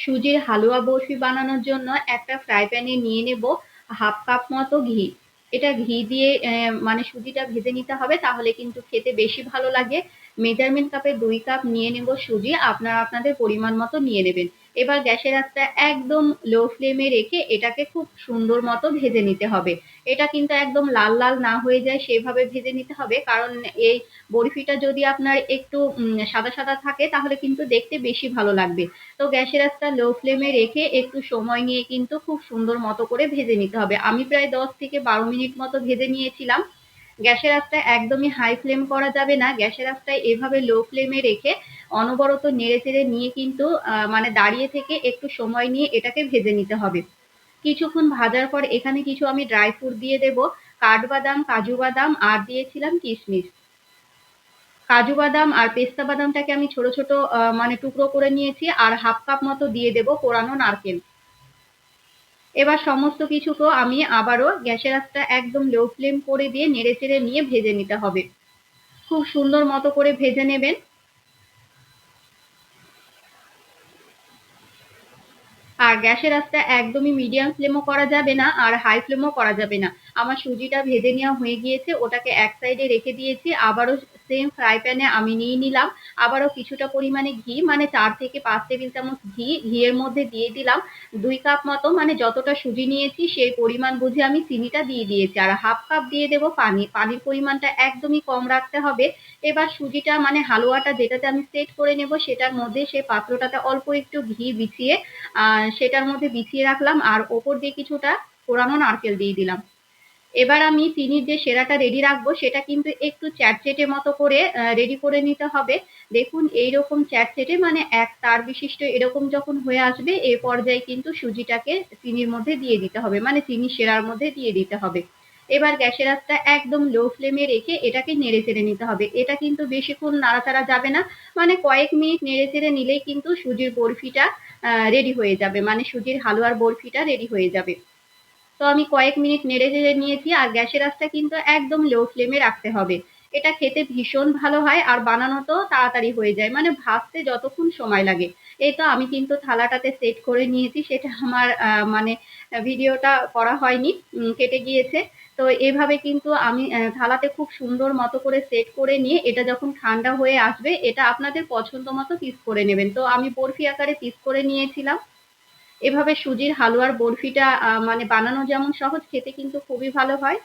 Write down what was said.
সুজির হালুয়া বরফি বানানোর জন্য একটা ফ্রাই প্যানে নিয়ে নেব হাফ কাপ মতো ঘি। এটা ঘি দিয়ে মানে সুজিটা ভেজে নিতে হবে, তাহলে কিন্তু খেতে বেশি ভালো লাগে। মেজারমেন্ট কাপে 2 কাপ নিয়ে নেব সুজি, আপনারা আপনাদের পরিমাণ মতো নিয়ে নেবেন। এবার গ্যাসের আঁচটা একদম লো ফ্লেমে রেখে এটাকে খুব সুন্দর মতো ভেজে নিতে হবে। এটা কিন্তু একদম লাল লাল না হয়ে যায় সেভাবে ভেজে নিতে হবে, কারণ এই বরফিটা যদি আপনার একটু সাদা সাদা থাকে তাহলে কিন্তু দেখতে বেশি ভালো লাগবে। তো গ্যাসের আঁচটা লো ফ্লেমে রেখে একটু সময় নিয়ে কিন্তু খুব সুন্দর মতো করে ভেজে নিতে হবে। আমি প্রায় 10 থেকে 12 মিনিট মতো ভেজে নিয়েছিলাম। গ্যাসের আঁচটা একদমই হাই ফ্লেম করা যাবে না, গ্যাসের আঁচটা এভাবে লো ফ্লেমে রেখে অনবরত নেড়ে চেড়ে নিয়ে কিন্তু মানে দাঁড়িয়ে থেকে একটু সময় নিয়ে এটাকে ভেজে নিতে হবে। কিছুক্ষণ ভাজার পর এখানে কিছু আমি ড্রাই ফ্রুট দিয়ে দেব, কাঠবাদাম, কাজু বাদাম আর দিয়েছিলাম কিশমিশ। কাজু বাদাম আর পেস্তা বাদামটাকে আমি ছোট ছোট মানে টুকরো করে নিয়েছি, আর হাফ কাপ মতো দিয়ে দেব কোরানো নারকেল। এবার সমস্ত কিছুকে আমি আবারও গ্যাসের আঁচটা একদম লো ফ্লেম করে দিয়ে নেড়ে চেড়ে নিয়ে ভেজে নিতে হবে। খুব সুন্দর মতো করে ভেজে নেবেন। আর গ্যাসের আঁচটা একদমই মিডিয়াম ফ্লেমও করা যাবে না আর হাই ফ্লেমও করা যাবে না। আমার সুজিটা ভেজে নেওয়া হয়ে গিয়েছে, ওটাকে এক সাইডে রেখে দিয়েছি। আবারও সেম ফ্রাই প্যানে আমি নিয়ে নিলাম আবারও কিছুটা পরিমাণে ঘি, মানে 4 থেকে 5 টেবিল চামচ ঘিয়ের মধ্যে দিয়ে দিলাম 2 কাপ মতো, মানে যতটা সুজি নিয়েছি সেই পরিমাণ বুঝে আমি চিনিটা দিয়ে দিয়েছি, আর হাফ কাপ দিয়ে দেবো পানি। পানির পরিমাণটা একদমই কম রাখতে হবে। এবার সুজিটা মানে হালুয়াটা যেটাতে আমি সেট করে নেব সেটার মধ্যে সেই পাত্রটাতে অল্প একটু ঘি বিছিয়ে সেটার মধ্যে বিছিয়ে রাখলাম, আর ওপর দিয়ে কিছুটা কোরানো নারকেল দিয়ে দিলাম। এবার আমি চিনির যে সেরাটা রেডি রাখবো সেটা কিন্তু একটু চ্যাটচেটে মতো করে রেডি করে নিতে হবে। দেখুন এইরকম চ্যাটচেটে মানে এক তার বিশিষ্ট এরকম যখন হয়ে আসবে এ পর্যায়ে কিন্তু সুজিটাকে চিনির মধ্যে দিয়ে দিতে হবে, মানে চিনির সেরার মধ্যে দিয়ে দিতে হবে। এবার গ্যাসের আঁচটা একদম লো ফ্লেমে রেখে এটাকে নেড়ে চেড়ে নিতে হবে। এটা কিন্তু বেশিক্ষণ নাড়াচাড়া যাবে না, মানে কয়েক মিনিট নেড়ে চেড়ে নিলেই কিন্তু সুজির বরফিটা রেডি হয়ে যাবে, মানে সুজির হালুয়ার বরফিটা রেডি হয়ে যাবে। তো আমি কয়েক মিনিট নেড়ে চেড়ে নিয়েছি, আর গ্যাসের আঁচটা কিন্তু একদম লো ফ্লেমে রাখতে হবে। এটা খেতে ভীষণ ভালো হয় আর বানানোতেও তাড়াতাড়ি হয়ে যায়, মানে ভাজতে যতক্ষণ সময় লাগে। এই তো আমি কিন্তু থালাটাতে সেট করে নিয়েছি, সেটা আমার মানে ভিডিওটা করা হয়নি, কেটে গিয়েছে। তো এভাবে কিন্তু আমি থালাতে খুব সুন্দর মতো করে সেট করে নিয়ে এটা যখন ঠান্ডা হয়ে আসবে এটা আপনাদের পছন্দ মতো পিস করে নেবেন। তো আমি বরফি আকারে পিস করে নিয়েছিলাম। এভাবে সুজির হালুয়ার বরফিটা মানে বানানো যেমন সহজ, খেতে কিন্তু খুবই ভালো হয়।